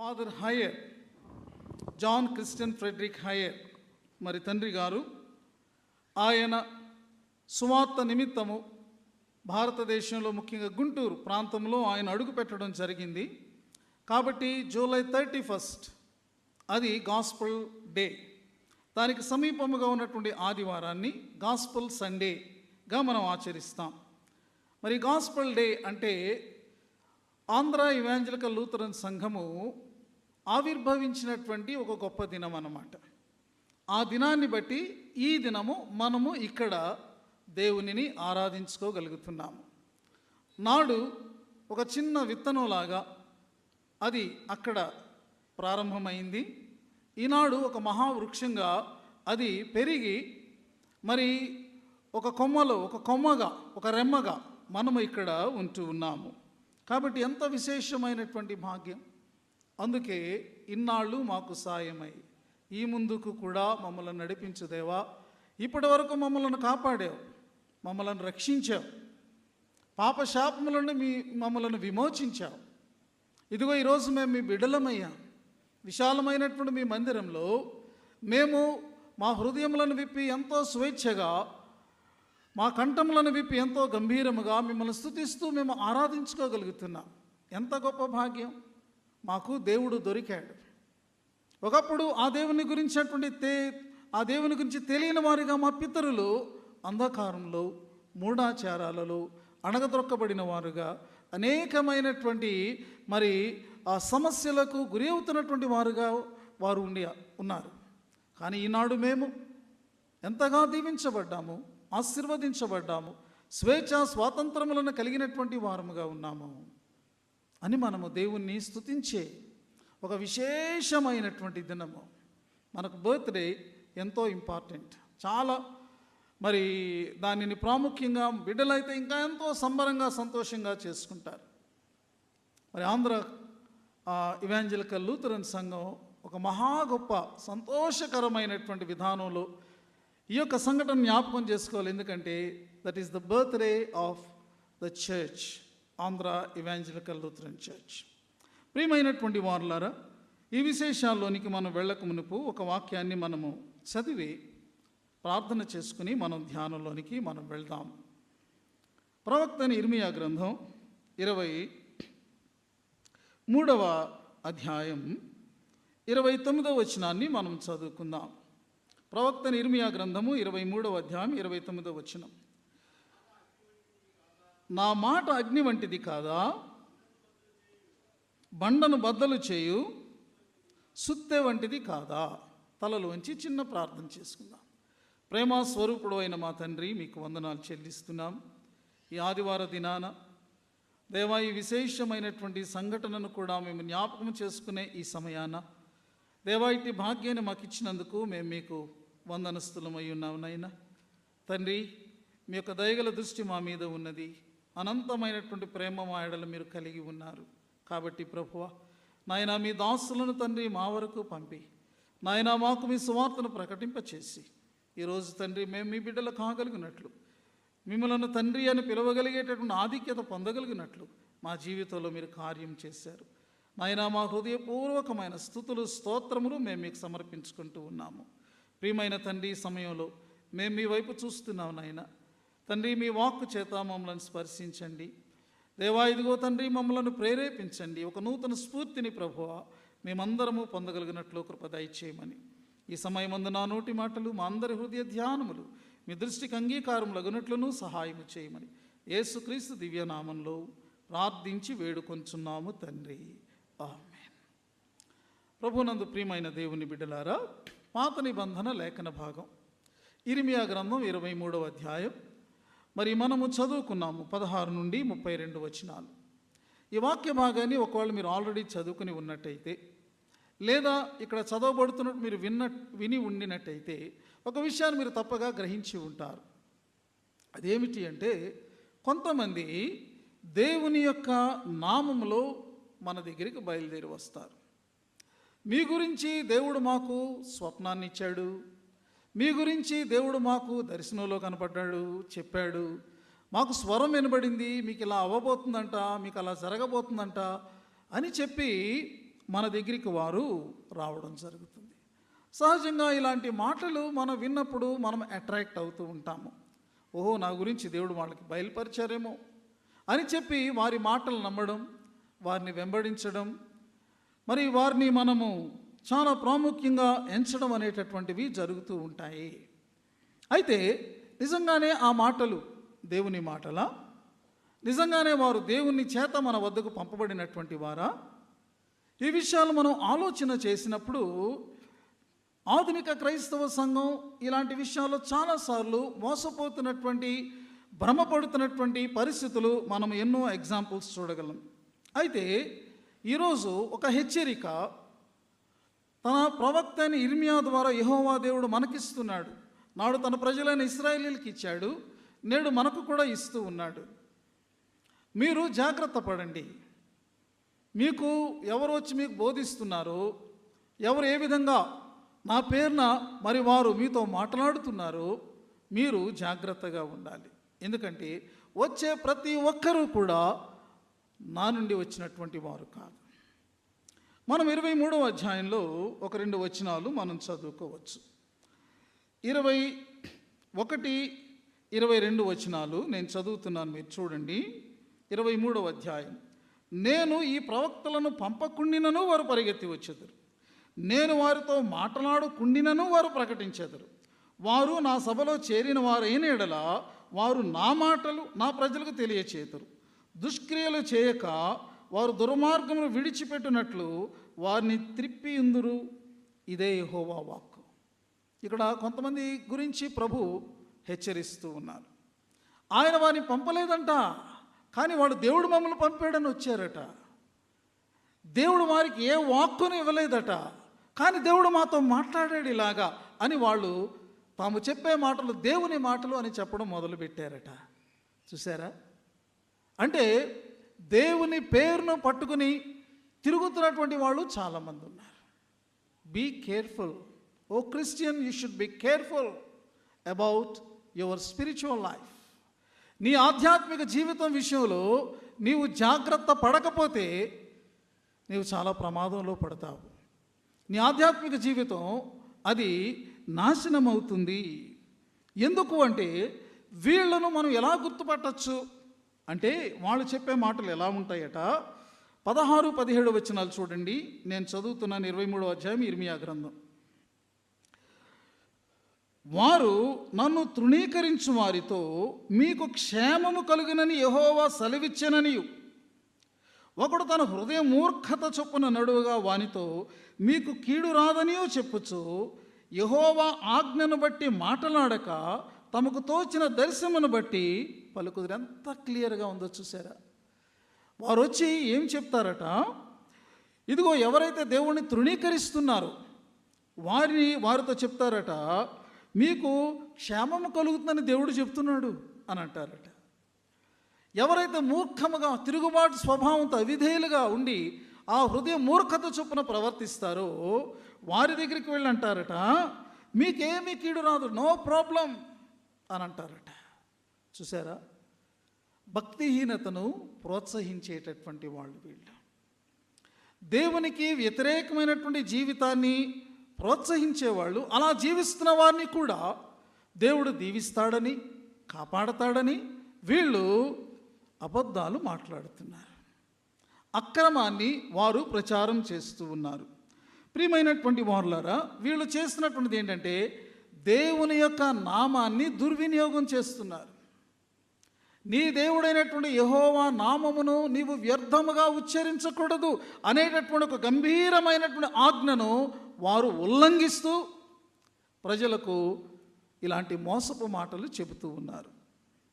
Father Heyer, John Christian Frederick Heyer మరి తండ్రి గారు, ఆయన సువార్త నిమిత్తము భారతదేశంలో ముఖ్యంగా గుంటూరు ప్రాంతంలో ఆయన అడుగు పెట్టడం జరిగింది. కాబట్టి జూలై 31 అది గాస్పల్ డే. దానికి సమీపముగా ఉన్నటువంటి ఆదివారాన్ని గాస్పల్ సండేగా మనం ఆచరిస్తాం. మరి గాస్పల్ డే అంటే ఆంధ్ర ఇవాంజలికల్ లూథరన్ సంఘము ఆవిర్భవించినటువంటి ఒక గొప్ప దినం అన్నమాట. ఆ దినాన్ని బట్టి ఈ దినము మనము ఇక్కడ దేవునిని ఆరాధించుకోగలుగుతున్నాము. నాడు ఒక చిన్న విత్తనంలాగా అది అక్కడ ప్రారంభమైంది. ఈనాడు ఒక మహావృక్షంగా అది పెరిగి మరి ఒక కొమ్మగా ఒక రెమ్మగా మనము ఇక్కడ ఉంటూ ఉన్నాము. కాబట్టి ఎంత విశేషమైనటువంటి భాగ్యం. అందుకే ఇన్నాళ్ళు మాకు సాయమై ఈ ముందుకు కూడా మమ్మల్ని నడిపించు దేవా. ఇప్పటి వరకు మమ్మల్ని కాపాడావు, మమ్మల్ని రక్షించావు, పాపశాపములను మమ్మల్ని విమోచించావు. ఇదిగో ఈరోజు మేము మీ బిడ్డలమయ్యాం. విశాలమైనటువంటి మీ మందిరంలో మేము మా హృదయములను విప్పి ఎంతో స్వేచ్ఛగా, మా కంఠములను విప్పి ఎంతో గంభీరముగా మిమ్మల్ని స్తుతిస్తూ మేము ఆరాధించుకోగలుగుతున్నాం. ఎంత గొప్ప భాగ్యం. మాకు దేవుడు దొరికాడు. ఒకప్పుడు ఆ దేవుని గురించి తెలియని వారిగా మా పితరులు అంధకారంలో, మూఢాచారాలలో అణగదొక్కబడిన వారుగా, అనేకమైనటువంటి మరి ఆ సమస్యలకు గురి అవుతున్నటువంటి వారుగా వారు ఉన్నారు. కానీ ఈనాడు మేము ఎంతగా దీవించబడ్డాము, ఆశీర్వదించబడ్డాము, స్వాతంత్రములను కలిగినటువంటి వారముగా ఉన్నాము అని మనము దేవుణ్ణి స్తుతించే ఒక విశేషమైనటువంటి దినము. మనకు బర్త్డే ఎంతో ఇంపార్టెంట్, చాలా మరి దానిని ప్రాముఖ్యంగా బిడ్డలైతే ఇంకా ఎంతో సంబరంగా సంతోషంగా చేసుకుంటారు. మరి ఆంధ్ర ఇవాంజలికల్ లూథరన్ సంఘం ఒక మహా గొప్ప సంతోషకరమైనటువంటి విధానంలో ఈ యొక్క సంఘటన జ్ఞాపకం చేసుకోవాలి. ఎందుకంటే that is the birthday of the church, Andhra evangelical Lutheran church. ప్రియమైనటువంటి వారులారా, ఈ విశేషాల్లోనికి మనం వెళ్ళక మునుపు ఒక వాక్యాన్ని మనము చదివి ప్రార్థన చేసుకుని మనం ధ్యానంలోనికి మనం వెళ్దాం. ప్రవక్త ఇర్మియా గ్రంథం 23వ అధ్యాయం 29వ వచనాన్ని మనం చదువుకుందాం. ప్రవక్త ఇర్మియా గ్రంథము 23వ అధ్యాయం 29వ వచనం. నా మాట అగ్ని వంటిది కాదా, బండను బద్దలు చేయు సుత్తె వంటిది కాదా. తలలు వంచి చిన్న ప్రార్థన చేసుకుందాం. ప్రేమ స్వరూపుడు అయిన మా తండ్రి, మీకు వందనాలు చెల్లిస్తున్నాం. ఈ ఆదివార దినాన దేవా, ఈ విశేషమైనటువంటి సంఘటనను కూడా మేము జ్ఞాపకం చేసుకునే ఈ సమయాన దేవా, ఇట్టి భాగ్యాన్ని మాకు ఇచ్చినందుకు మేము మీకు వందనస్తులమై ఉన్నాం. నాయనా తండ్రి, మీ యొక్క దయగల దృష్టి మా మీద ఉన్నది. అనంతమైనటువంటి ప్రేమ మా ఎడల మీరు కలిగి ఉన్నారు. కాబట్టి ప్రభువా నాయనా, మీ దాసులను తండ్రి మా వరకు పంపి నాయనా మాకు మీ సువార్తను ప్రకటింపచేసి ఈరోజు తండ్రి మేము మీ బిడ్డలు కాగలిగినట్లు, మిమ్మల్ని తండ్రి అని పిలవగలిగేటటువంటి ఆధిక్యత పొందగలిగినట్లు మా జీవితంలో మీరు కార్యం చేశారు. నాయనా, మా హృదయపూర్వకమైన స్తుతులు స్తోత్రములు మేము మీకు సమర్పించుకుంటూ ఉన్నాము. ప్రియమైన తండ్రి, సమయంలో మేము మీ వైపు చూస్తున్నాం. నాయన తండ్రి, మీ వాక్కు చేత మమ్మల్ని స్పర్శించండి. దేవా, ఇదిగో తండ్రి మమ్మల్ని ప్రేరేపించండి. ఒక నూతన స్ఫూర్తిని ప్రభువా మేమందరము పొందగలిగినట్లు కృప దయచేయమని ఈ సమయమందు నా నోటి మాటలు, మా అందరి హృదయ ధ్యానములు మీ దృష్టికి అంగీకారములగునట్లును సహాయము చేయమని యేసుక్రీస్తు దివ్యనామంలో ప్రార్థించి వేడుకొంచున్నాము తండ్రి, ఆమేన్. ప్రభునందు ప్రియమైన దేవుని బిడ్డలారా, పాత నిబంధన లేఖన భాగం ఇర్మియా గ్రంథం 23వ అధ్యాయం మరి మనము చదువుకున్నాము 16 నుండి 32 వచనాలు. ఈ వాక్య భాగాన్ని ఒకవేళ మీరు ఆల్రెడీ చదువుకుని ఉన్నట్టయితే, లేదా ఇక్కడ చదవబడుతున్నట్టు మీరు విని ఉండినట్టయితే ఒక విషయాన్ని మీరు తప్పగా గ్రహించి ఉంటారు. అదేమిటి అంటే, కొంతమంది దేవుని యొక్క నామములో మన దగ్గరికి బయలుదేరి వస్తారు. మీ గురించి దేవుడు మాకు స్వప్నాన్ని ఇచ్చాడు, మీ గురించి దేవుడు మాకు దర్శనంలో కనపడ్డాడు, చెప్పాడు, మాకు స్వరం వినబడింది, మీకు ఇలా అవ్వబోతుందంట, మీకు అలా జరగబోతుందంట అని చెప్పి మన దగ్గరికి వారు రావడం జరుగుతుంది. సహజంగా ఇలాంటి మాటలు మనం విన్నప్పుడు మనం అట్రాక్ట్ అవుతూ ఉంటాము. ఓహో, నా గురించి దేవుడు వాళ్ళకి బయలుపరిచారేమో అని చెప్పి వారి మాటలు నమ్మడం, వారిని వెంబడించడం, మరి వారిని మనము చాలా ప్రాముఖ్యంగా ఎంచడం అనేటటువంటివి జరుగుతూ ఉంటాయి. అయితే నిజంగానే ఆ మాటలు దేవుని మాటలా? నిజంగానే వారు దేవుని చేత మన వద్దకు పంపబడినటువంటి వారా? ఈ విషయాలు మనం ఆలోచన చేసినప్పుడు ఆధునిక క్రైస్తవ సంఘం ఇలాంటి విషయాల్లో చాలాసార్లు మోసపోతున్నటువంటి, భ్రమపడుతున్నటువంటి పరిస్థితులు మనం ఎన్నో ఎగ్జాంపుల్స్ చూడగలం. అయితే ఈరోజు ఒక హెచ్చరిక తన ప్రవక్త అయిన ఇర్మియా ద్వారా యెహోవా దేవుడు మనకిస్తున్నాడు. నాడు తన ప్రజలైన ఇశ్రాయేలీయులకు ఇచ్చాడు, నేడు మనకు కూడా ఇస్తూ ఉన్నాడు. మీరు జాగ్రత్త పడండి. మీకు ఎవరు వచ్చి మీకు బోధిస్తున్నారో, ఎవరు ఏ విధంగా నా పేరున మరి వారు మీతో మాట్లాడుతున్నారో మీరు జాగ్రత్తగా ఉండాలి. ఎందుకంటే వచ్చే ప్రతి ఒక్కరూ కూడా నా నుండి వచ్చినటువంటి వారు కాదు. మనం 23వ అధ్యాయంలో ఒక 2 వచనాలు మనం చదువుకోవచ్చు. 21, 22 వచనాలు నేను చదువుతున్నాను, మీరు చూడండి. 23వ అధ్యాయం. నేను ఈ ప్రవక్తలను పంపకుండినను వారు పరిగెత్తి వచ్చెదరు, నేను వారితో మాట్లాడుకుండినను వారు ప్రకటించెదరు. వారు నా సభలో చేరిన వారైన ఎడల వారు నా మాటలు నా ప్రజలకు తెలియచేతురు. దుష్క్రియలు చేయక వారు దుర్మార్గమును విడిచిపెట్టినట్లు వారిని త్రిప్పియుందురు. ఇదే యెహోవా వాక్కు. ఇక్కడ కొంతమంది గురించి ప్రభు హెచ్చరిస్తూ ఉన్నారు. ఆయన వారిని పంపలేదంట, కానీ వాడు దేవుడు మమ్మల్ని పంపాడని వచ్చారట. దేవుడు వారికి ఏ వాక్కును ఇవ్వలేదట, కానీ దేవుడు మాతో మాట్లాడాడు ఇలాగా అని వాళ్ళు తాము చెప్పే మాటలు దేవుని మాటలు అని చెప్పడం మొదలుపెట్టారట. చూసారా? అంటే దేవుని పేరును పట్టుకుని తిరుగుతున్నటువంటి వాళ్ళు చాలామంది ఉన్నారు. Be careful. Oh Christian, you should be careful about your spiritual life. నీ ఆధ్యాత్మిక జీవితం విషయంలో నీవు జాగ్రత్త పడకపోతే నీవు చాలా ప్రమాదంలో పడతావు. నీ ఆధ్యాత్మిక జీవితం అది నాశనం అవుతుంది. ఎందుకు అంటే వీళ్ళను మనం ఎలా గుర్తుపట్టచ్చు అంటే వాళ్ళు చెప్పే మాటలు ఎలా ఉంటాయట. 16, 17 వచనాలు చూడండి. నేను చదువుతున్నాను 23వ అధ్యాయం ఇర్మియా గ్రంథం. వారు నన్ను తృణీకరించు వారితో మీకు క్షేమము కలుగునని యెహోవా సెలవిచ్చెననియు, ఒకడు తన హృదయ మూర్ఖత చొప్పున నడువుగా వానితో మీకు కీడు రాదనియో చెప్పుచు యెహోవా ఆజ్ఞను బట్టి మాట్లాడక తమకు తోచిన దర్శనమును బట్టి పలుకుదురు. ఎంత క్లియర్గా ఉందో చూసారా? వారు వచ్చి ఏం చెప్తారట, ఇదిగో ఎవరైతే దేవుణ్ణి తృణీకరిస్తున్నారో వారితో చెప్తారట, మీకు క్షేమము కలుగుతుందని దేవుడు చెప్తున్నాడు అని అంటారట. ఎవరైతే మూర్ఖముగా తిరుగుబాటు స్వభావంతో అవిధేయులుగా ఉండి ఆ హృదయ మూర్ఖత చొప్పున ప్రవర్తిస్తారో వారి దగ్గరికి వెళ్ళి అంటారట, మీకేమీ కీడు రాదు, నో ప్రాబ్లం అని అంటారట. చూసారా? భక్తిహీనతను ప్రోత్సహించేటటువంటి వాళ్ళు వీళ్ళు. దేవునికి వ్యతిరేకమైనటువంటి జీవితాన్ని ప్రోత్సహించేవాళ్ళు. అలా జీవిస్తున్న వారిని కూడా దేవుడు దీవిస్తాడని, కాపాడతాడని వీళ్ళు అబద్ధాలు మాట్లాడుతున్నారు. అక్రమాన్ని వారు ప్రచారం చేస్తూ ఉన్నారు. ప్రియమైనటువంటి వారులారా, వీళ్ళు చేస్తున్నటువంటిది ఏంటంటే దేవుని యొక్క నామాన్ని దుర్వినియోగం చేస్తున్నారు. నీ దేవుడైనటువంటి యెహోవా నామమును నీవు వ్యర్థముగా ఉచ్చరించకూడదు అనేటటువంటి ఒక గంభీరమైనటువంటి ఆజ్ఞను వారు ఉల్లంఘిస్తూ ప్రజలకు ఇలాంటి మోసపు మాటలు చెబుతూ ఉన్నారు.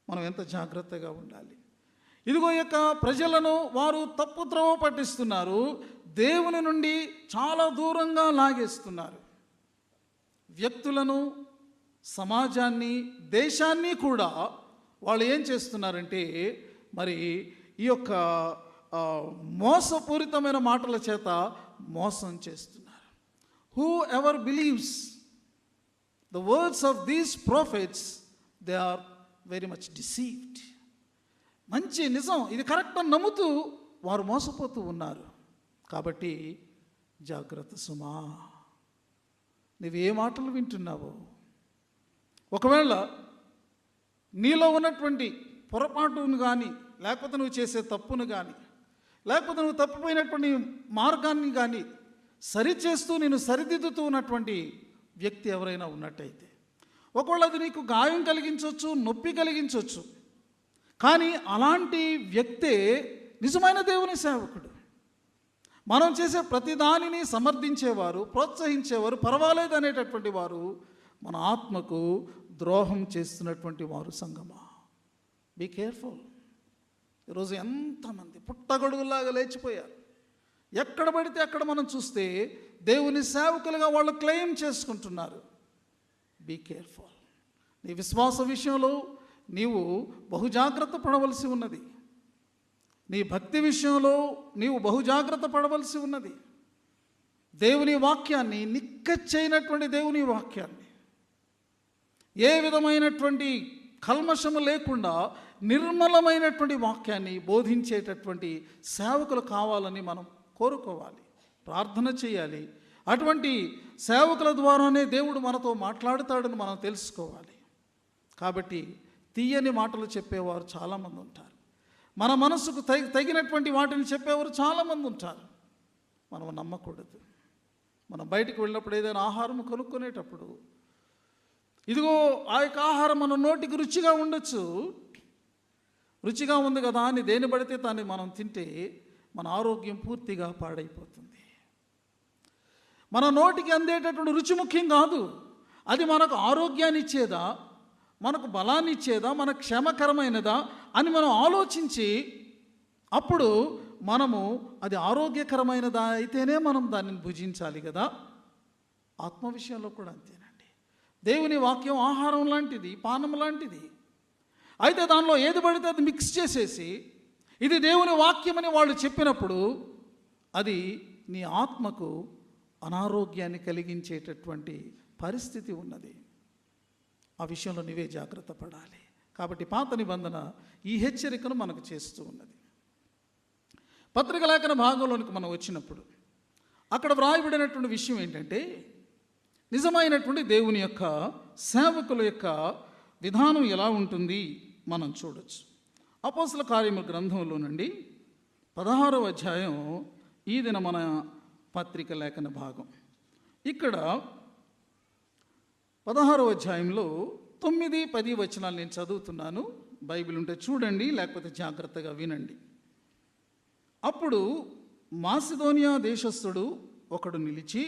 మనం ఎంత జాగ్రత్తగా ఉండాలి. ఇదిగో యొక్క ప్రజలను వారు తప్పుత్రోవ పట్టిస్తున్నారు, దేవుని నుండి చాలా దూరంగా లాగేస్తున్నారు. వ్యక్తులను, సమాజాన్ని, దేశాన్ని కూడా వాళ్ళు ఏం చేస్తున్నారంటే మరి ఈ యొక్క మోసపూరితమైన మాటల చేత మోసం చేస్తున్నారు. Whoever believes the words of these prophets, they are very much deceived. మంచి నిజం ఇది కరెక్ట్ అని నమ్ముతూ వారు మోసపోతూ ఉన్నారు. కాబట్టి జాగ్రత్త సుమా, నువ్వే మాటలు వింటున్నావో. ఒకవేళ నీలో ఉన్నటువంటి పొరపాటును కానీ, లేకపోతే నువ్వు చేసే తప్పును కానీ, లేకపోతే నువ్వు తప్పిపోయినటువంటి మార్గాన్ని కానీ సరిచేస్తూ నేను సరిదిద్దుతూ ఉన్నటువంటి వ్యక్తి ఎవరైనా ఉన్నట్టయితే, ఒకవేళ అది నీకు గాయం కలిగించవచ్చు, నొప్పి కలిగించవచ్చు, కానీ అలాంటి వ్యక్తే నిజమైన దేవుని సేవకుడు. మనం చేసే ప్రతి దానిని సమర్థించేవారు, ప్రోత్సహించేవారు, పర్వాలేదు అనేటటువంటి వారు మన ఆత్మకు ద్రోహం చేస్తున్నటువంటి వారు. సంగమా, బీ కేర్ఫుల్. ఈరోజు ఎంతమంది పుట్టగొడుగులాగా లేచిపోయారు. ఎక్కడ పడితే అక్కడ మనం చూస్తే దేవుని సేవకులుగా వాళ్ళు క్లెయిమ్ చేసుకుంటున్నారు. Be careful. నీ విశ్వాస విషయంలో నీవు బహుజాగ్రత్త పడవలసి ఉన్నది. నీ భక్తి విషయంలో నీవు బహుజాగ్రత్త పడవలసి ఉన్నది. దేవుని వాక్యాన్ని, నిక్కచ్చైనటువంటి దేవుని వాక్యాన్ని, ఏ విధమైనటువంటి కల్మషము లేకుండా నిర్మలమైనటువంటి వాక్యాన్ని బోధించేటటువంటి సేవకులు కావాలని మనం కోరుకోవాలి, ప్రార్థన చేయాలి. అటువంటి సేవకుల ద్వారానే దేవుడు మనతో మాట్లాడుతాడని మనం తెలుసుకోవాలి. కాబట్టి తీయని మాటలు చెప్పేవారు చాలామంది ఉంటారు. మన మనసుకు తగినటువంటి వాటిని చెప్పేవారు చాలామంది ఉంటారు. మనం నమ్మకూడదు. మనం బయటికి వెళ్ళినప్పుడు ఏదైనా ఆహారం కొనుక్కునేటప్పుడు, ఇదిగో ఆ యొక్క ఆహారం మన నోటికి రుచిగా ఉండొచ్చు, రుచిగా ఉంది కదా అని దేని పడితే దాన్ని మనం తింటే మన ఆరోగ్యం పూర్తిగా పాడైపోతుంది. మన నోటికి అందేటటువంటి రుచి ముఖ్యం కాదు. అది మనకు ఆరోగ్యాన్ని ఇచ్చేదా, మనకు బలాన్ని ఇచ్చేదా, మన క్షేమకరమైనదా అని మనం ఆలోచించి అప్పుడు మనము అది ఆరోగ్యకరమైనదా అయితేనే మనం దానిని భుజించాలి కదా. ఆత్మ విషయంలో కూడా అంతేనండి. దేవుని వాక్యం ఆహారం లాంటిది, పానం లాంటిది. అయితే దానిలో ఏది పడితే అది మిక్స్ చేసేసి ఇది దేవుని వాక్యమని వాళ్ళు చెప్పినప్పుడు అది నీ ఆత్మకు అనారోగ్యాన్ని కలిగించేటటువంటి పరిస్థితి ఉన్నది. ఆ విషయంలో నీవే జాగ్రత్త పడాలి. కాబట్టి పాత నిబంధన ఈ హెచ్చరికను మనకు చేస్తూ ఉన్నది. పత్రిక లేఖన భాగంలోనికి మనం వచ్చినప్పుడు అక్కడ వ్రాయబడినటువంటి విషయం ఏంటంటే, నిజమైనటువంటి దేవుని యొక్క సేవకుల యొక్క విధానం ఎలా ఉంటుంది మనం చూడొచ్చు. అపోస్తల కార్యముల గ్రంథంలో నుండి 16వ అధ్యాయం ఈ దిన మన పత్రిక లేఖన భాగం. ఇక్కడ 16వ అధ్యాయంలో 9, 10 వచనాలు నేను చదువుతున్నాను. బైబిల్ ఉంటే చూడండి, లేకపోతే జాగ్రత్తగా వినండి. అప్పుడు మాసిదోనియా దేశస్థుడు ఒకడు నిలిచి,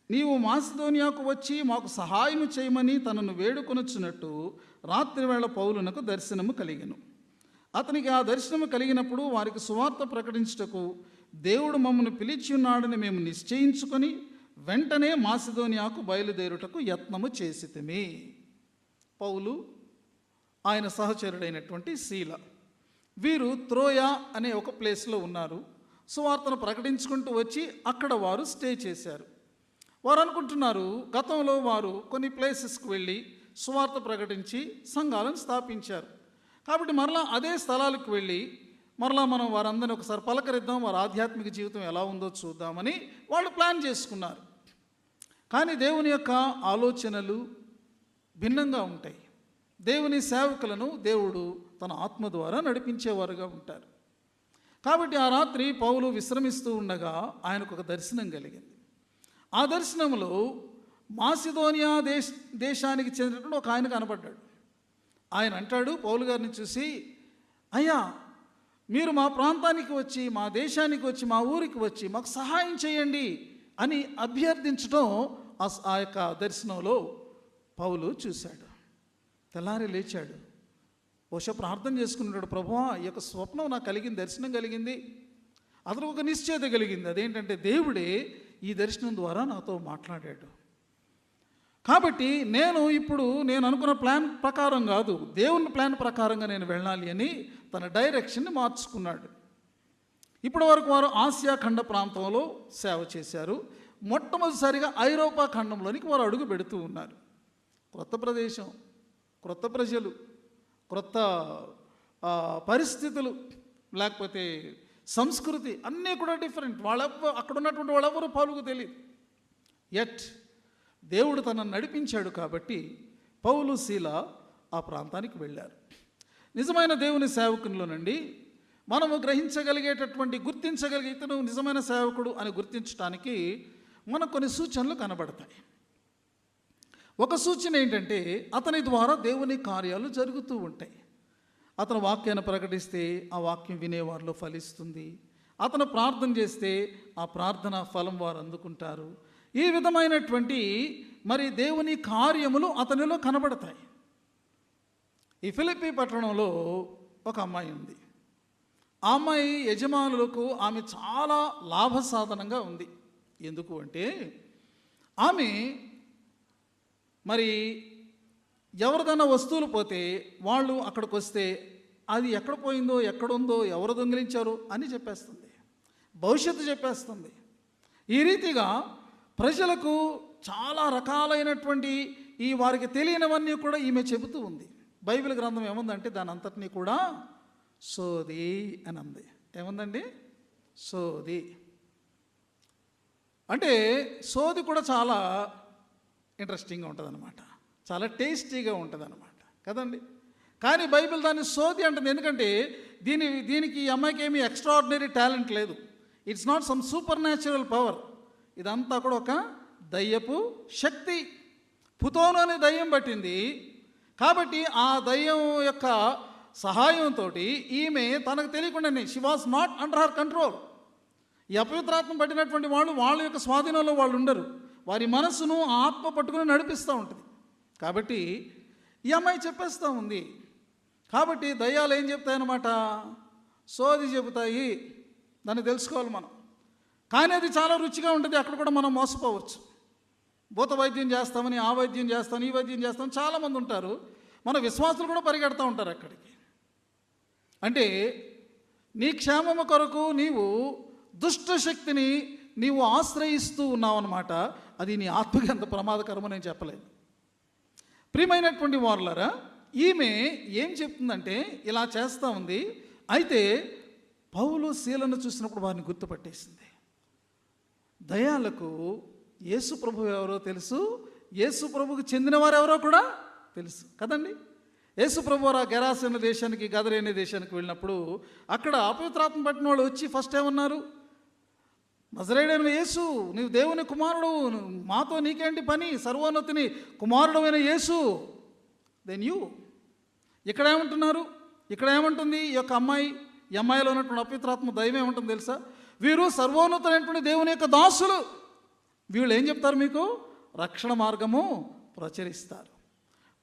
నీవు మాసిదోనియాకు వచ్చి మాకు సహాయం చేయమని తనను వేడుకొనొచ్చినట్టు రాత్రివేళ పౌలునకు దర్శనము కలిగెను. అతనికి ఆ దర్శనము కలిగినప్పుడు వారికి సువార్త ప్రకటించుటకు దేవుడు మమ్మల్ని పిలిచి ఉన్నాడని మేము నిశ్చయించుకొని వెంటనే మాసిదోనియాకు బయలుదేరుటకు యత్నము చేసితిమి. పౌలు, ఆయన సహచరుడైనటువంటి శీల, వీరు త్రోయా అనే ఒక ప్లేస్లో ఉన్నారు. సువార్తను ప్రకటించుకుంటూ వచ్చి అక్కడ వారు స్టే చేశారు. వారు అనుకుంటున్నారు, గతంలో వారు కొన్ని ప్లేసెస్కి వెళ్ళి సువార్త ప్రకటించి సంఘాలను స్థాపించారు. కాబట్టి మరలా అదే స్థలాలకు వెళ్ళి మరలా మనం వారందరినీ ఒకసారి పలకరిద్దాం, వారి ఆధ్యాత్మిక జీవితం ఎలా ఉందో చూద్దామని వాళ్ళు ప్లాన్ చేసుకున్నారు. కానీ దేవుని యొక్క ఆలోచనలు భిన్నంగా ఉంటాయి. దేవుని సేవకులను దేవుడు తన ఆత్మ ద్వారా నడిపించేవారుగా ఉంటారు. కాబట్టి ఆ రాత్రి పౌలు విశ్రమిస్తూ ఉండగా ఆయనకు ఒక దర్శనం కలిగింది. ఆ దర్శనంలో మాసిదోనియా దేశానికి చెందినటువంటి ఒక ఆయన కనపడ్డాడు. ఆయన అంటాడు పౌలు గారిని చూసి, అయ్యా, మీరు మా ప్రాంతానికి వచ్చి, మా దేశానికి వచ్చి, మా ఊరికి వచ్చి మాకు సహాయం చేయండి అని అభ్యర్థించడం ఆ యొక్క దర్శనంలో పౌలు చూశాడు. తెల్లారి లేచాడు, బహుశా ప్రార్థన చేసుకున్నాడు, ప్రభువా, ఈ యొక్క స్వప్నం నాకు కలిగింది, దర్శనం కలిగింది. అతను ఒక నిశ్చయత కలిగింది. అదేంటంటే దేవుడే ఈ దర్శనం ద్వారా నాతో మాట్లాడాడు. కాబట్టి నేను అనుకున్న ప్లాన్ ప్రకారం కాదు, దేవుని ప్లాన్ ప్రకారంగా నేను వెళ్ళాలి అని తన డైరెక్షన్ని మార్చుకున్నాడు. ఇప్పటి వరకు వారు ఆసియా ఖండ ప్రాంతంలో సేవ చేశారు. మొట్టమొదటిసారిగా ఐరోపా ఖండంలోనికి వారు అడుగు పెడుతూ ఉన్నారు. క్రొత్త ప్రదేశం, క్రొత్త ప్రజలు, క్రొత్త పరిస్థితులు, లేకపోతే సంస్కృతి అన్నీ కూడా డిఫరెంట్. అక్కడ ఉన్నటువంటి వాళ్ళెవరూ పౌలుకు తెలియదు. యట్ దేవుడు తనను నడిపించాడు కాబట్టి పౌలు శీల ఆ ప్రాంతానికి వెళ్ళారు. నిజమైన దేవుని సేవకునిలోనండి మనము గ్రహించగలిగేటటువంటి, గుర్తించగలిగే ఇతను నిజమైన సేవకుడు అని గుర్తించడానికి మనకు కొన్ని సూచనలు కనబడతాయి. ఒక సూచన ఏంటంటే అతని ద్వారా దేవుని కార్యాలు జరుగుతూ ఉంటాయి. అతను వాక్యాన్ని ప్రకటిస్తే ఆ వాక్యం వినేవారిలో ఫలిస్తుంది. అతను ప్రార్థన చేస్తే ఆ ప్రార్థన ఫలం వారు అందుకుంటారు. ఈ విధమైనటువంటి మరి దేవుని కార్యములు అతనిలో కనబడతాయి. ఈ ఫిలిప్పీ పట్టణంలో ఒక అమ్మాయి ఉంది. ఆ అమ్మాయి యజమానులకు ఆమె చాలా లాభసాధనంగా ఉంది. ఎందుకు అంటే ఆమె మరి ఎవరిదైనా వస్తువులు పోతే వాళ్ళు అక్కడికి వస్తే అది ఎక్కడ పోయిందో, ఎక్కడుందో, ఎవరు దొంగిలించారు అని చెప్పేస్తుంది, భవిష్యత్తు చెప్పేస్తుంది. ఈ రీతిగా ప్రజలకు చాలా రకాలైనటువంటి ఈ వారికి తెలియనివన్నీ కూడా ఈమె చెబుతూ ఉంది. బైబిల్ గ్రంథం ఏముందంటే దాని అంతటినీ కూడా సోది అని అంది. ఏముందండి? సోది. అంటే సోది కూడా చాలా ఇంట్రెస్టింగ్గా ఉంటుంది అనమాట, చాలా టేస్టీగా ఉంటుంది అనమాట కదండి. కానీ బైబిల్ దాన్ని సోది అంటుంది. ఎందుకంటే దీనికి ఈ అమ్మాయికి ఏమీ ఎక్స్ట్రాడినరీ టాలెంట్ లేదు. It's not some super natural power. ఇదంతా కూడా ఒక దయ్యపు శక్తి. పుతోను అనే దయ్యం పట్టింది కాబట్టి ఆ దయ్యం యొక్క సహాయంతో ఈమె తనకు తెలియకుండానే, she was not under her control. ఈ అపవిత్రాత్మ పట్టినటువంటి వాళ్ళు వాళ్ళ యొక్క స్వాధీనంలో వాళ్ళు ఉండరు. వారి మనసును ఆత్మ పట్టుకుని నడిపిస్తూ ఉంటుంది. కాబట్టి ఈ అమ్మాయి చెప్పేస్తూ ఉంది. కాబట్టి దయ్యాలు ఏం చెప్తాయన్నమాట? సోది చెబుతాయి. దాన్ని తెలుసుకోవాలి మనం. కానీ అది చాలా రుచిగా ఉంటుంది. అక్కడ కూడా మనం మోసపోవచ్చు. భూత వైద్యం చేస్తామని, ఆ వైద్యం చేస్తామని, ఈ వైద్యం చేస్తామని చాలామంది ఉంటారు. మన విశ్వాసులు కూడా పరిగెడతా ఉంటారు అక్కడికి. అంటే నీ క్షేమము కొరకు నీవు దుష్ట శక్తిని నీవు ఆశ్రయిస్తూ ఉన్నావు అన్నమాట. అది నీ ఆత్మకి ఎంత ప్రమాదకరమో నేను చెప్పలేదు. ప్రియమైనటువంటి వారులారా, ఈమె ఏం చెప్తుందంటే ఇలా చేస్తూ ఉంది. అయితే పౌలు శీలను చూసినప్పుడు వారిని గుర్తుపట్టేసింది. దయాలకు యేసు ప్రభు ఎవరో తెలుసు, యేసు ప్రభుకు చెందిన వారు ఎవరో కూడా తెలుసు కదండి. యేసు ప్రభు వారు ఆ గెరాసేన దేశానికి, గదరేనే దేశానికి వెళ్ళినప్పుడు అక్కడ అపవిత్రాత్మ పట్టిన వాళ్ళు వచ్చి ఫస్ట్ ఏమన్నారు? నజరేయుడైన యేసు, నీవు దేవుని కుమారుడు, మాతో నీకేంటి పని, సర్వోన్నతిని కుమారుడైన యేసు. Then you. ఇక్కడ ఏమంటున్నారు? ఇక్కడ ఏమంటుంది ఈ యొక్క అమ్మాయి? ఈ అమ్మాయిలో ఉన్నటువంటి అపవిత్రాత్మ దైవం ఏమంటుంది తెలుసా? వీరు సర్వోన్నతమైనటువంటి దేవుని యొక్క దాసులు. వీళ్ళు ఏం చెప్తారు? మీకు రక్షణ మార్గము ప్రచురిస్తారు.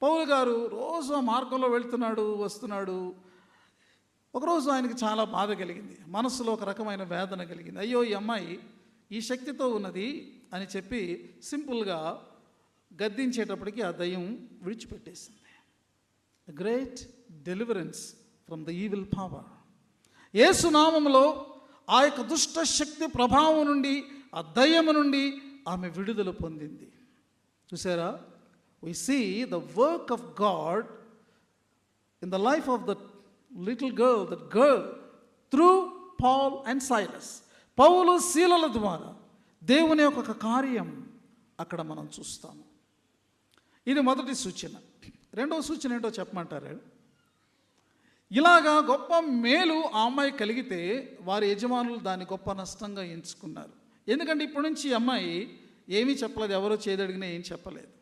పౌలు గారు రోజు ఆ మార్గంలో వెళ్తున్నాడు, వస్తున్నాడు. ఒకరోజు ఆయనకి చాలా బాధ కలిగింది, మనసులో ఒక రకమైన వేదన కలిగింది. అయ్యో, ఈ అమ్మాయి ఈ శక్తితో ఉన్నది అని చెప్పి సింపుల్గా గద్దించేటప్పటికి ఆ దయ్యం విడిచిపెట్టేసింది. Great deliverance from the evil power. Yesu నామములో ఆ యొక్క దుష్ట శక్తి ప్రభావం నుండి, ఆ దయ్యము నుండి ఆమె విడుదల పొందింది. చూసారా? we see the work of God in the life of that little girl, that girl, through Paul and Silas. పౌలు శీలల ద్వారా దేవుని యొక్క కార్యం అక్కడ మనం చూస్తాము. ఇది మొదటి సూచన. రెండవ సూచన ఏంటో చెప్పమంటారు? ఇలాగా గొప్ప మేలు ఆ అమ్మాయి కలిగితే వారి యజమానులు దాన్ని గొప్ప నష్టంగా ఎంచుకున్నారు. ఎందుకంటే ఇప్పటి నుంచి ఈ అమ్మాయి ఏమీ చెప్పలేదు, ఎవరో చేదడిగినా ఏం చెప్పలేదు.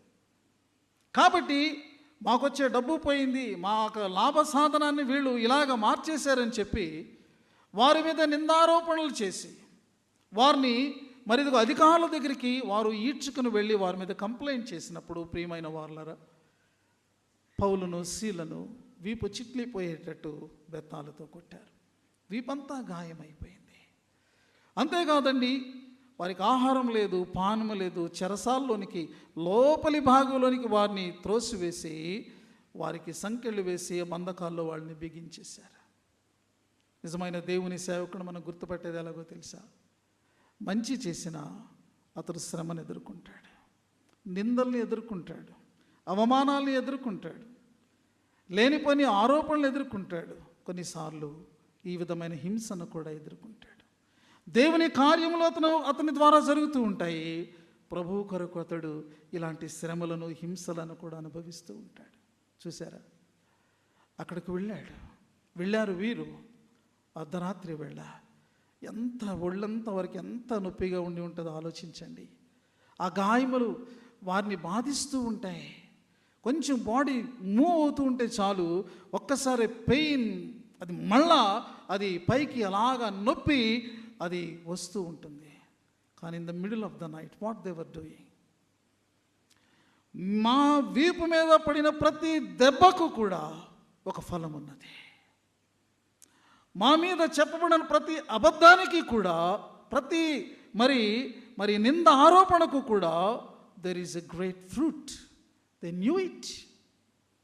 కాబట్టి మాకొచ్చే డబ్బు పోయింది, మా లాభ సాధనాన్ని వీళ్ళు ఇలాగ మార్చేశారని చెప్పి వారి మీద నిందారోపణలు చేసి వారిని మరిదిగో అధికారుల దగ్గరికి వారు ఈడ్చుకుని వెళ్ళి వారి మీద కంప్లైంట్ చేసినప్పుడు, ప్రియమైన వారులారా, పౌలును శీలను వీపు చిట్లిపోయేటట్టు బెత్తాలతో కొట్టారు. వీపంతా గాయమైపోయింది. అంతేకాదండి, వారికి ఆహారం లేదు, పానము లేదు. చెరసాల్లోనికి, లోపలి భాగంలోనికి వారిని త్రోసివేసి వారికి సంకెళ్ళు వేసి బంధకాల్లో వాళ్ళని బిగించేశారు. నిజమైన దేవుని సేవకుడు మనం గుర్తుపట్టేది ఎలాగో తెలుసా? మంచి చేసినా అతడు శ్రమను ఎదుర్కొంటాడు, నిందల్ని ఎదుర్కొంటాడు, అవమానాలను ఎదుర్కొంటాడు, లేనిపోని ఆరోపణలు ఎదుర్కొంటాడు, కొన్నిసార్లు ఈ విధమైన హింసను కూడా ఎదుర్కొంటాడు. దేవుని కార్యములు అతని ద్వారా జరుగుతూ ఉంటాయి. ప్రభువు కొరకు అతడు ఇలాంటి శ్రమలను, హింసలను కూడా అనుభవిస్తూ ఉంటాడు. చూసారా, అక్కడికి వెళ్ళారు వీరు. అర్ధరాత్రి వేళ ఎంత ఒళ్ళంతా వరకు ఎంత నొప్పిగా ఉండి ఉంటుందో ఆలోచించండి. ఆ గాయములు వారిని బాధిస్తూ ఉంటాయి. కొంచెం బాడీ మూవ్ అవుతూ ఉంటే చాలు, ఒక్కసారి పెయిన్, అది మళ్ళా అది పైకి అలాగా నొప్పి అది వస్తూ ఉంటుంది. కానీ in the middle of the night what they were doing, మా వీపు మీద పడిన ప్రతి దెబ్బకు కూడా ఒక ఫలం ఉన్నది. మా మీద చెప్పబడిన ప్రతి అబద్ధానికి కూడా, ప్రతి మరి నింద ఆరోపణకు కూడా there is a great fruit. They knew it.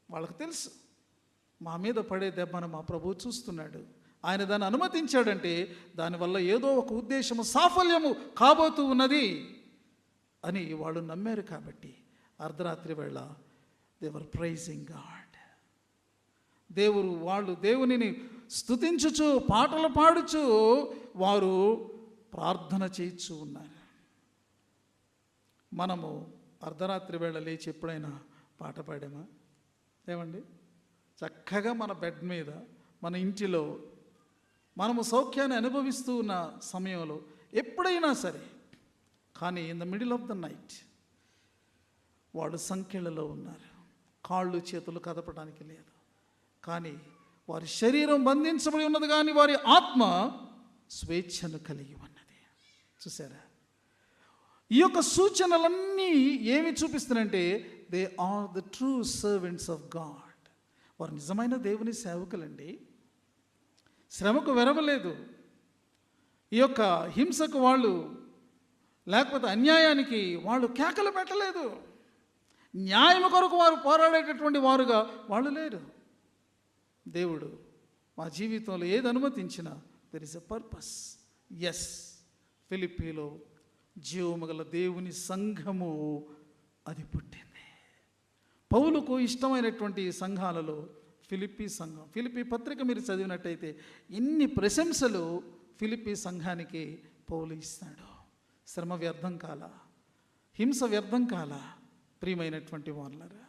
వాళ్ళకు తెలుసు మా మీద పడే దెబ్బను మా ప్రభువు చూస్తున్నాడు. ఆయన దాన్ని అనుమతించాడంటే దానివల్ల ఏదో ఒక ఉద్దేశము, సాఫల్యము కాబోతూ ఉన్నది అని వాళ్ళు నమ్మారు. కాబట్టి అర్ధరాత్రి వేళ దే వర్ ప్రైజింగ్ గాడ్. వాళ్ళు దేవునిని స్తుతించుచు, పాటలు పాడుచు వారు ప్రార్థన చేయించు ఉన్నారు. మనము అర్ధరాత్రి వేళ లేచి ఎప్పుడైనా పాట పాడామా? ఏమండి, చక్కగా మన బెడ్ మీద, మన ఇంటిలో మనము సౌఖ్యాన్ని అనుభవిస్తూ ఉన్న సమయంలో ఎప్పుడైనా సరే, కానీ in the middle of the night వాడు సంఖ్యలలో ఉన్నారు. కాళ్ళు చేతులు కదపడానికి లేదు, కానీ వారి శరీరం బంధించబడి ఉన్నది, కానీ వారి ఆత్మ స్వేచ్ఛను కలిగి ఉన్నది. చూసారా, ఈ యొక్క సూచనలన్నీ ఏమి చూపిస్తున్నాయంటే they are the true servants of God. వారు నిజమైన దేవుని సేవకులండి. శ్రమకు వెరవలేదు, ఈ యొక్క హింసకు వాళ్ళు, లేకపోతే అన్యాయానికి వాళ్ళు కేకలు పెట్టలేదు. న్యాయం కొరకు వారు పోరాడేటటువంటి వారుగా వాళ్ళు లేరు. దేవుడు మా జీవితంలో ఏది అనుమతించినా there is a purpose. Yes, ఫిలిప్పీలో జీవము గల దేవుని సంఘము అది పుట్టింది. పౌలుకు ఇష్టమైనటువంటి సంఘాలలో ఫిలిప్పీ సంఘం. ఫిలిప్పీ పత్రిక మీరు చదివినట్టయితే ఇన్ని ప్రశంసలు ఫిలిప్పీ సంఘానికి పౌలు ఇస్తాడు. శ్రమ వ్యర్థం కాల, హింస వ్యర్థం కాల. ప్రియమైనటువంటి వాళ్ళరా,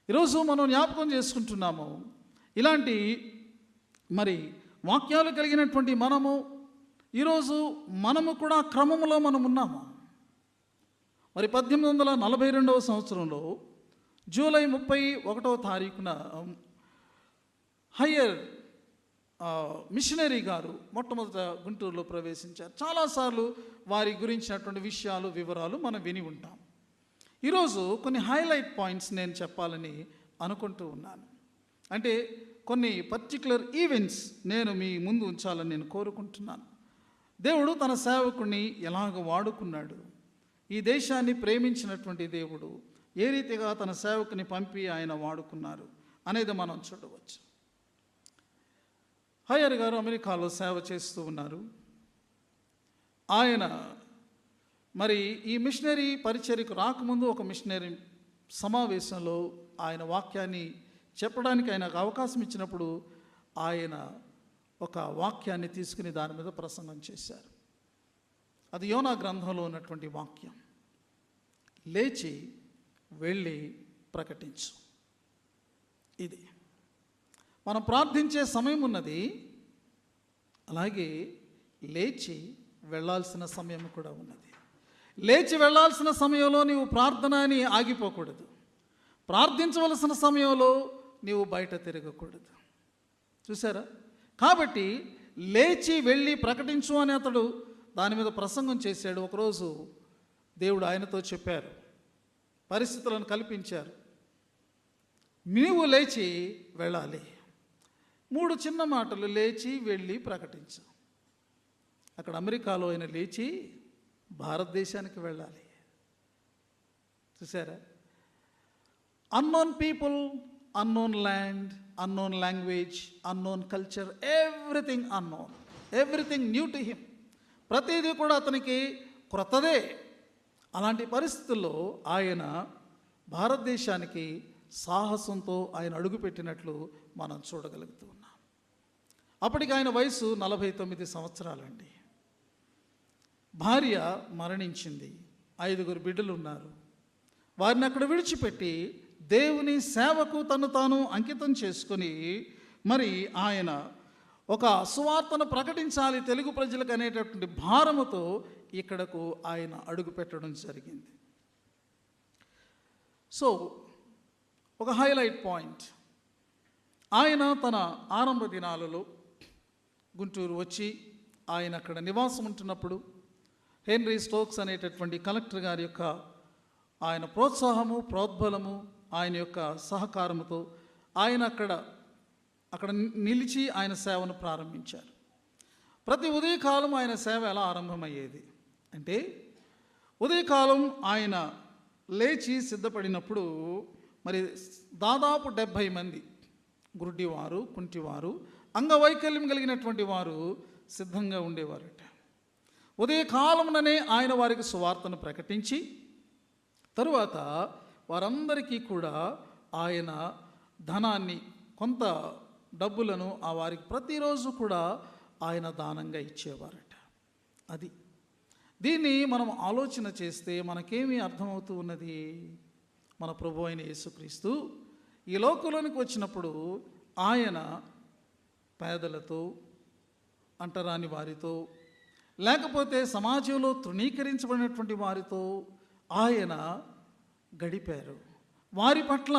ఈరోజు మనం జ్ఞాపకం చేసుకుంటున్నాము ఇలాంటి వాక్యాలు కలిగినటువంటి ఈరోజు మనము కూడా క్రమంలో మనం ఉన్నాము. 1842 సంవత్సరంలో జూలై 31వ తారీఖున హయ్యర్ మిషనరీ గారు మొట్టమొదట గుంటూరులో ప్రవేశించారు. చాలాసార్లు వారి గురించినటువంటి విషయాలు, వివరాలు మనం విని ఉంటాం. ఈరోజు కొన్ని హైలైట్ పాయింట్స్ నేను చెప్పాలని అనుకుంటూ ఉన్నాను. అంటే కొన్ని పర్టిక్యులర్ ఈవెంట్స్ నేను మీ ముందు ఉంచాలని నేను కోరుకుంటున్నాను. దేవుడు తన సేవకుడిని ఎలాగ వాడుకున్నాడు, ఈ దేశాన్ని ప్రేమించినటువంటి దేవుడు ఏ రీతిగా తన సేవకుని పంపి ఆయన వాడుకున్నారు అనేది మనం చూడవచ్చు. హయ్యర్ గారు అమెరికాలో సేవ చేస్తూ ఉన్నారు. ఆయన ఈ మిషనరీ పరిచర్యకు రాకముందు ఒక మిషనరీ సమావేశంలో ఆయన వాక్యాన్ని చెప్పడానికి ఆయనకు అవకాశం ఇచ్చినప్పుడు ఆయన ఒక వాక్యాన్ని తీసుకుని దాని మీద ప్రసంగం చేశారు. అది యోనా గ్రంథంలో ఉన్నటువంటి వాక్యం. లేచి వెళ్ళి ప్రకటించు. ఇది మనం ప్రార్థించే సమయం ఉన్నది, అలాగే లేచి వెళ్ళాల్సిన సమయం కూడా ఉన్నది. లేచి వెళ్ళాల్సిన సమయంలో నీవు ప్రార్థన అని ఆగిపోకూడదు. ప్రార్థించవలసిన సమయంలో నీవు బయట తిరగకూడదు. చూసారా, కాబట్టి లేచి వెళ్ళి ప్రకటించు అని అతడు దాని మీద ప్రసంగం చేశాడు. ఒకరోజు దేవుడు ఆయనతో చెప్పారు, పరిస్థితులను కల్పించారు, నీవు లేచి వెళ్ళాలి. 3 చిన్న మాటలు, లేచి వెళ్ళి ప్రకటించు. అక్కడ అమెరికాలో ఆయన లేచి భారతదేశానికి వెళ్ళాలి. చూసారా, unknown people, unknown land, unknown language, unknown culture, everything unknown, everything new to him. ప్రతిదీ కూడా అతనికి క్రొత్తదే. అలాంటి పరిస్థితుల్లో ఆయన భారతదేశానికి సాహసంతో ఆయన అడుగుపెట్టినట్లు మనం చూడగలుగుతూ ఉన్నాం. అప్పటికి ఆయన వయసు 49 సంవత్సరాలండి. భార్య మరణించింది, 5 బిడ్డలు ఉన్నారు. వారిని అక్కడ విడిచిపెట్టి దేవుని సేవకు తను తాను అంకితం చేసుకొని మరి ఆయన ఒక సువార్తను ప్రకటించాలి తెలుగు ప్రజలకు అనేటటువంటి భారముతో ఇక్కడకు ఆయన అడుగు పెట్టడం జరిగింది. సో ఒక హైలైట్ పాయింట్, ఆయన తన ఆరంభ దినాలలో గుంటూరు వచ్చి ఆయన అక్కడ నివాసం ఉంటున్నప్పుడు హెన్రీ స్టోక్స్ అనేటటువంటి కలెక్టర్ గారి యొక్క ఆయన ప్రోత్సాహము ప్రోద్బలము ఆయన యొక్క సహకారముతో ఆయన అక్కడ నిలిచి ఆయన సేవను ప్రారంభించారు. ప్రతి ఉదయకాలం ఆయన సేవ ఎలా ఆరంభమయ్యేది అంటే, ఉదయకాలం ఆయన లేచి సిద్ధపడినప్పుడు మరి దాదాపు 70 మంది గుడ్డివారు, కుంటివారు, అంగవైకల్యం కలిగినటువంటి వారు సిద్ధంగా ఉండేవారట. ఉదయకాలముననే ఆయన వారికి సువార్తను ప్రకటించి తరువాత వారందరికీ కూడా ఆయన ధనాన్ని, కొంత డబ్బులను ఆ వారికి ప్రతిరోజు కూడా ఆయన దానంగా ఇచ్చేవారట. అది దీన్ని మనం ఆలోచన చేస్తే మనకేమీ అర్థమవుతూ ఉన్నది, మన ప్రభు అయిన యేసుక్రీస్తు ఈ లోకంలోనికి వచ్చినప్పుడు ఆయన పేదలతో, అంటరాని వారితో, లేకపోతే సమాజంలో తృణీకరించబడినటువంటి వారితో ఆయన గడిపారు. వారి పట్ల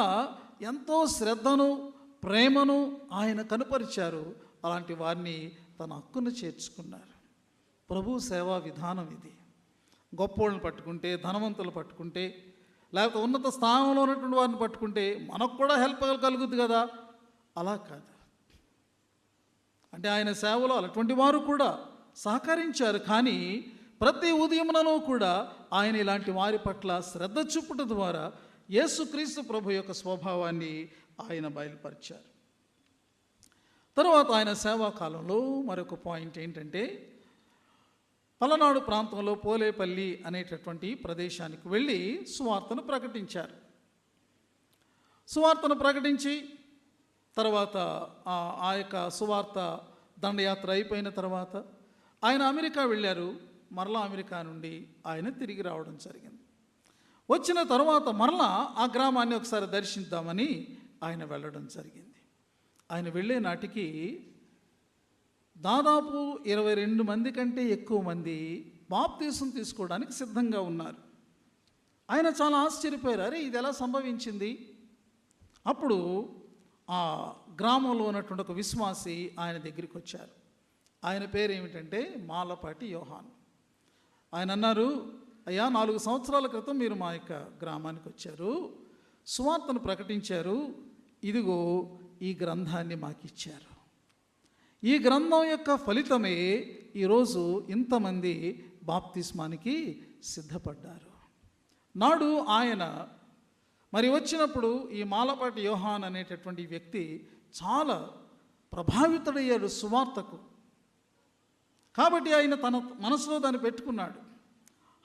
ఎంతో శ్రద్ధను ప్రేమను ఆయన కనుపరిచారు. అలాంటి వారిని తన హక్కును చేర్చుకున్నారు. ప్రభు సేవా విధానం ఇది. గొప్పోళ్ళని పట్టుకుంటే, ధనవంతులు పట్టుకుంటే, లేకపోతే ఉన్నత స్థానంలో ఉన్నటువంటి వారిని పట్టుకుంటే మనకు కూడా హెల్ప్ కలుగుతుంది కదా, అలా కాదు. అంటే ఆయన సేవలో అటువంటి వారు కూడా సహకరించారు. కానీ ప్రతి ఉదయమునలో కూడా ఆయన ఇలాంటి వారి పట్ల శ్రద్ధ చూపుట ద్వారా యేసుక్రీస్తు ప్రభు యొక్క స్వభావాన్ని ఆయన బయలుపరిచారు. తరువాత ఆయన సేవాకాలంలో మరొక పాయింట్ ఏంటంటే, పలనాడు ప్రాంతంలో పోలేపల్లి అనేటటువంటి ప్రదేశానికి వెళ్ళి సువార్తను ప్రకటించారు. సువార్తను ప్రకటించి తర్వాత ఆ యొక్క సువార్త దండయాత్ర అయిపోయిన తర్వాత ఆయన అమెరికా వెళ్ళారు. మరలా అమెరికా నుండి ఆయన తిరిగి రావడం జరిగింది. వచ్చిన తర్వాత మరలా ఆ గ్రామాన్ని ఒకసారి దర్శిద్దామని ఆయన వెళ్ళడం జరిగింది. ఆయన వెళ్ళే నాటికి దాదాపు 22 మంది కంటే ఎక్కువ మంది బాప్తీసం తీసుకోవడానికి సిద్ధంగా ఉన్నారు. ఆయన చాలా ఆశ్చర్యపోయారు, అరే ఇది ఎలా సంభవించింది? అప్పుడు ఆ గ్రామంలో ఉన్నటువంటి ఒక విశ్వాసి ఆయన దగ్గరికి వచ్చారు. ఆయన పేరు ఏమిటంటే మాలపాటి యోహాన్. ఆయన అన్నారు, అయ్యా 4 సంవత్సరాల క్రితం మీరు మా యొక్క గ్రామానికి వచ్చారు, సువార్తను ప్రకటించారు, ఇదిగో ఈ గ్రంథాన్ని మాకు ఇచ్చారు. ఈ గ్రంథం యొక్క ఫలితమే ఈరోజు ఇంతమంది బాప్తిస్మానికి సిద్ధపడ్డారు. నాడు ఆయన మరి వచ్చినప్పుడు ఈ మాలపాటి యోహాన్ అనేటటువంటి వ్యక్తి చాలా ప్రభావితుడయ్యాడు సువార్తకు. కాబట్టి ఆయన తన మనసులో దాన్ని పెట్టుకున్నాడు.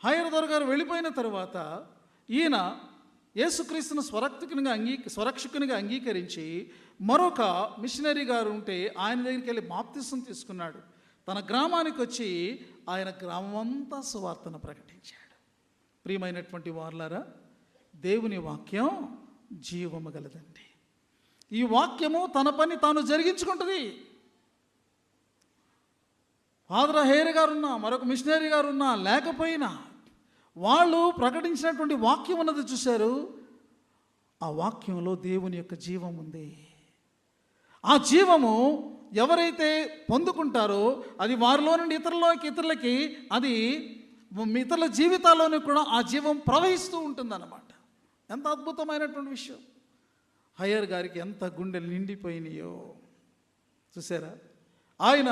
హైర్ దొరగారు వెళ్ళిపోయిన తర్వాత ఈయన యేసుక్రీస్తును స్వరక్షకునిగా అంగీకరించి మరొక మిషనరీ గారు ఉంటే ఆయన దగ్గరికి వెళ్ళి బాప్తిసం తీసుకున్నాడు. తన గ్రామానికి వచ్చి ఆయన గ్రామమంతా సువార్తను ప్రకటించాడు. ప్రియమైనటువంటి వారులారా, దేవుని వాక్యం జీవము గలదండి. ఈ వాక్యము తన పని తాను జరిగించుకుంటుంది. ఫాదర్ హెయిర్ గారున్నా, మరొక మిషనరీ గారున్నా, లేకపోయినా వాళ్ళు ప్రకటించినటువంటి వాక్యం ఉన్నది చూశారు. ఆ వాక్యంలో దేవుని యొక్క జీవం ఉంది. ఆ జీవము ఎవరైతే పొందుకుంటారో అది వారిలో నుండి ఇతరులకి అది ఇతరుల జీవితాల్లోనే కూడా ఆ జీవం ప్రవహిస్తూ ఉంటుందన్నమాట. ఎంత అద్భుతమైనటువంటి విషయం. హయ్యర్ గారికి ఎంత గుండెలు నిండిపోయినాయో చూసారా. ఆయన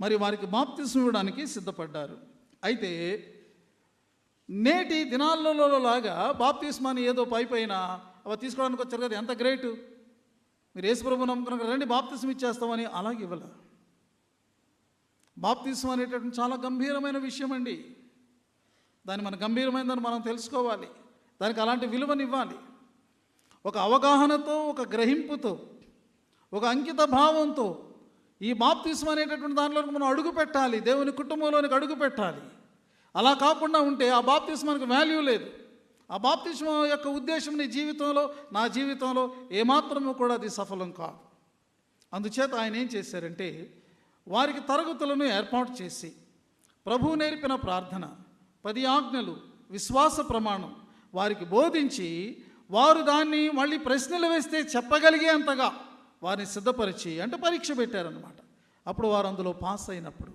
మరి వారికి బాప్తిసం ఇవ్వడానికి సిద్ధపడ్డారు. అయితే నేటి దినాలలో లాగా బాప్తిస్మాని ఏదో పైన అవి తీసుకోవడానికి వచ్చారు కదా, ఎంత గ్రేటు. మీరు యేసుప్రభు నమ్ముకున్న రండి బాప్తిసం ఇచ్చేస్తామని అలాగే ఇవ్వాల. బాప్తిసం అనేటటువంటి చాలా గంభీరమైన విషయం అండి. దాన్ని మన గంభీరమైనదని మనం తెలుసుకోవాలి. దానికి అలాంటి విలువనివ్వాలి. ఒక అవగాహనతో, ఒక గ్రహింపుతో, ఒక అంకిత భావంతో ఈ బాప్తిస్మం అనేటటువంటి దానిలోకి మనం అడుగు పెట్టాలి, దేవుని కుటుంబంలోనికి అడుగు పెట్టాలి. అలా కాకుండా ఉంటే ఆ బాప్తిస్మానికి వాల్యూ లేదు. ఆ బాప్తిస్మం యొక్క ఉద్దేశం నీ జీవితంలో, నా జీవితంలో ఏమాత్రము కూడా అది సఫలం కాదు. అందుచేత ఆయన ఏం చేశారంటే వారికి తరగతులను ఏర్పాటు చేసి ప్రభువు నేర్పిన ప్రార్థన, 10 ఆజ్ఞలు, విశ్వాస ప్రమాణం వారికి బోధించి వారు దాన్ని మళ్ళీ ప్రశ్నలు వేస్తే చెప్పగలిగే అంతగా వారిని సిద్ధపరిచి, అంటే పరీక్ష పెట్టారనమాట. అప్పుడు వారు అందులో పాస్ అయినప్పుడు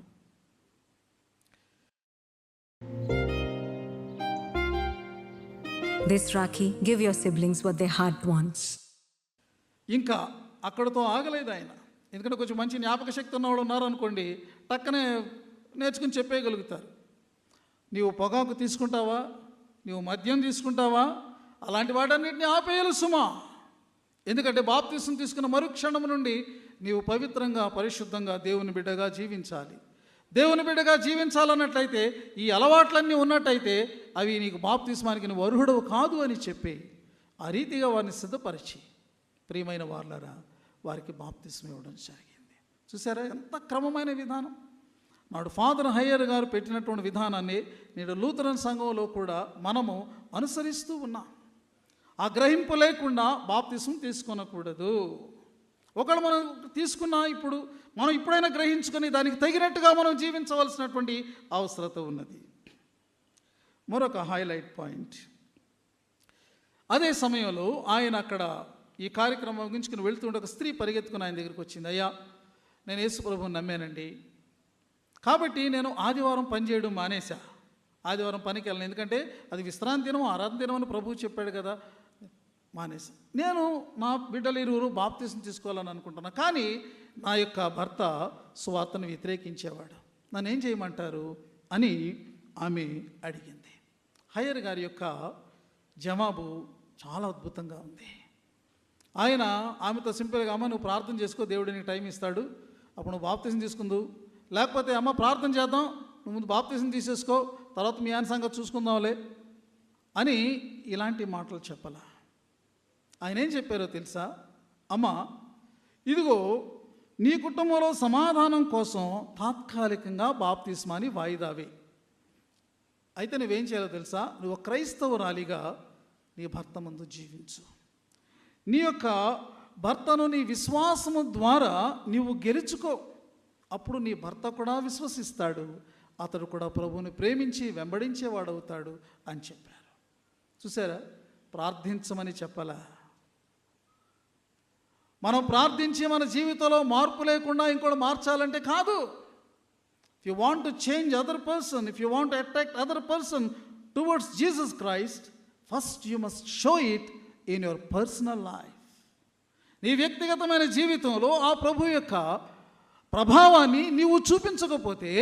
This Rakhi, give your siblings what their heart wants. ఇంకా అక్కడతో ఆగలేదు ఆయన. ఎందుకంటే కొంచెం మంచి జ్ఞాపక శక్తి ఉన్నవాళ్ళు ఉన్నారనుకోండి, టక్కనే నేర్చుకుని చెప్పేయగలుగుతారు. నీవు పొగాకు తీసుకుంటావా, నీవు మద్యం తీసుకుంటావా, అలాంటి వాటన్నిటిని ఆపేయాలి సుమా. ఎందుకంటే బాప్తిస్మం తీసుకున్న మరుక్షణం నుండి నీవు పవిత్రంగా, పరిశుద్ధంగా దేవుని బిడ్డగా జీవించాలి. దేవుని బిడ్డగా జీవించాలన్నట్లయితే ఈ అలవాట్లన్నీ ఉన్నట్టయితే అవి నీకు బాప్తిస్మానికి నువ్వు అర్హుడవు కాదు అని చెప్పి ఆ రీతిగా వారిని సిద్ధపరిచి, ప్రియమైన వార్లరా, వారికి బాప్తిస్మం ఇవ్వడం జరిగింది. చూసారా ఎంత క్రమమైన విధానం. నాడు ఫాదర్ హయ్యర్ గారు పెట్టినటువంటి విధానాన్ని నేడు లూథరన్ సంఘంలో కూడా మనము అనుసరిస్తూ ఉన్నాం. ఆ గ్రహింపు లేకుండా బాప్తిస్మం తీసుకొనకూడదు. ఒకళ్ళు మనం తీసుకున్నా ఇప్పుడు మనం ఇప్పుడైనా గ్రహించుకొని దానికి తగినట్టుగా మనం జీవించవలసినటువంటి అవసరత ఉన్నది. మరొక హైలైట్ పాయింట్, అదే సమయంలో ఆయన అక్కడ ఈ కార్యక్రమం ముగించుకుని వెళ్తుంటే ఒక స్త్రీ పరిగెత్తుకుని ఆయన దగ్గరికి వచ్చింది. అయ్యా, నేను యేసు ప్రభువుని నమ్మానండి, కాబట్టి నేను ఆదివారం పని చేయడం మానేశా. ఆదివారం పనికి వెళ్ళను, ఎందుకంటే అది విశ్రాంతి దినం, ఆరాధన దినం అని ప్రభువు చెప్పాడు కదా, మానేశా. నేను నా బిడ్డలు ఇరువురు బాప్తిస్మం తీసుకోవాలని అనుకుంటున్నా, కానీ నా యొక్క భర్త సువార్తను వ్యతిరేకించేవాడు, నన్ను ఏం చేయమంటారు అని ఆమె అడిగింది. హయ్యర్ గారి యొక్క జవాబు చాలా అద్భుతంగా ఉంది. ఆయన ఆమెతో సింపుల్గా, అమ్మ నువ్వు ప్రార్థన చేసుకో, దేవుడు నీకు టైం ఇస్తాడు, అప్పుడు నువ్వు బాప్తిస్మం తీసుకుందు, లేకపోతే అమ్మ ప్రార్థన చేద్దాం, నువ్వు ముందు బాప్తిస్మం తీసేసుకో, తర్వాత మీ ఆయన సంగతి చూసుకుందాంలే అని ఇలాంటి మాటలు చెప్పాల. ఆయన ఏం చెప్పారో తెలుసా? అమ్మ, ఇదిగో నీ కుటుంబంలో సమాధానం కోసం తాత్కాలికంగా బాప్తిస్మాని వాయిదావే. అయితే నువ్వేం చేయాలో తెలుసా? నువ్వు క్రైస్తవురాలిగా నీ భర్త ముందు జీవించు. నీ యొక్క భర్తను నీ విశ్వాసము ద్వారా నీవు గెలుచుకో. అప్పుడు నీ భర్త కూడా విశ్వసిస్తాడు, అతడు కూడా ప్రభువుని ప్రేమించి వెంబడించేవాడవుతాడు అని చెప్పారు. చూసారా, ప్రార్థించమని చెప్పాలా? మనం ప్రార్థించి మన జీవితంలో మార్పు లేకుండా ఇంకోటి మార్చాలంటే కాదు. If you want to change other person, if you want to attract other person towards Jesus Christ, first you must show it in your personal life. నీ వ్యక్తిగతమైన జీవితంలో ఆ ప్రభు యొక్క ప్రభావాన్ని నీవు చూపించకపోతే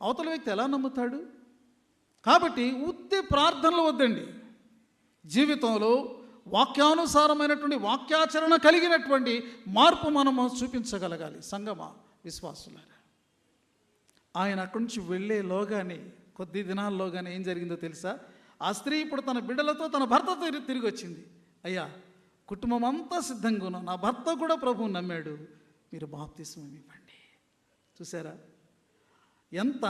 అవతల వ్యక్తి ఎలా నమ్ముతాడు? కాబట్టి ఉత్తి ప్రార్థనలు వద్దండి. జీవితంలో వాక్యానుసారమైనటువంటి వాక్యాచరణ కలిగినటువంటి మార్పు మనము చూపించగలగాలి. సంగమా విశ్వాసులారా, ఆయన అక్కడి నుంచి వెళ్ళేలోగానే, కొద్ది దినాల్లోగానే ఏం జరిగిందో తెలుసా? ఆ స్త్రీ ఇప్పుడు తన బిడ్డలతో తన భర్తతో తిరిగి వచ్చింది. అయ్యా, కుటుంబం అంతా సిద్ధంగా ఉన్నాం, నా భర్త కూడా ప్రభువుని నమ్మాడు, మీరు బాప్తిస్మం ఇవ్వండి. చూసారా ఎంత